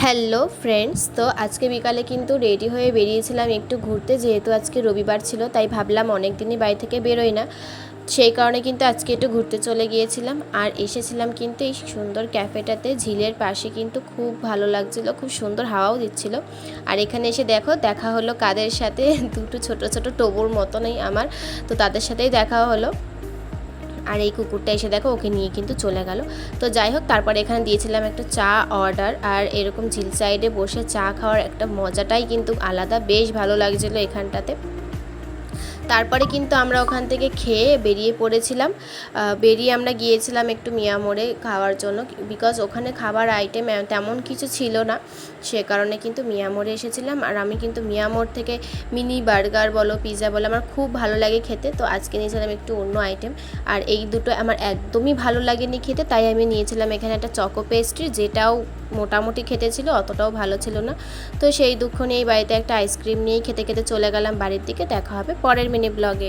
Hello friends, তো আজকে বিকালে কিন্তু রেডি হয়ে বেরিয়েছিলাম একটু ঘুরতে। যেহেতু আজকে রবিবার ছিল তাই ভাবলাম অনেক দিনই বাড়ি থেকে বেরোই না, সেই কারণে কিন্তু আজকে একটু ঘুরতে চলে গিয়েছিলাম। আর এসেছিলাম কিন্তু এই সুন্দর ক্যাফেটাতে, ঝিলের পাশে কিন্তু খুব ভালো লাগছিল, খুব সুন্দর হাওয়াও দিচ্ছিল। আর এখানে এসে দেখা হলো কাদের সাথে, দুটো ছোট ছোট টবুর মতনই আমার, তো তাদের সাথেই দেখা হলো। আর এই কুকুরটা এসে দেখো ওকে নিয়ে কিন্তু চলে গেল। তো যাই হোক, তারপরে এখানে দিয়েছিলাম একটা চা অর্ডার। আর এরকম ঝিল সাইডে বসে চা খাওয়ার একটা মজাটাই কিন্তু আলাদা, বেশ ভালো লাগছিলো এখানটাতে। তারপরে কিন্তু আমরা ওখান থেকে খেয়ে বেরিয়ে পড়েছিলাম। বেরিয়ে আমরা গিয়েছিলাম একটু মিয়ামোড়ে খাওয়ার জন্য, বিকজ ওখানে খাবার আইটেম তেমন কিছু ছিল না, সে কারণে কিন্তু মিয়ামোড়ে এসেছিলাম। আর আমি কিন্তু মিয়ামোড় থেকে মিনি বার্গার বলো, পিৎজা বলো, আমার খুব ভালো লাগে খেতে। তো আজকে নিয়েছিলাম একটু অন্য আইটেম, আর এই দুটো আমার একদমই ভালো লাগেনি খেতে, তাই আমি নিয়েছিলাম এখানে একটা চকো পেস্ট্রি, যেটাও মোটামুটি খেতে ছিল, অতটাও ভালো ছিল না। তো সেই দুঃখ নিয়েই বাড়িতে একটা আইসক্রিম নিয়েই খেতে খেতে চলে গেলাম বাড়ির দিকে। দেখা হবে পরের মিনি ব্লগে।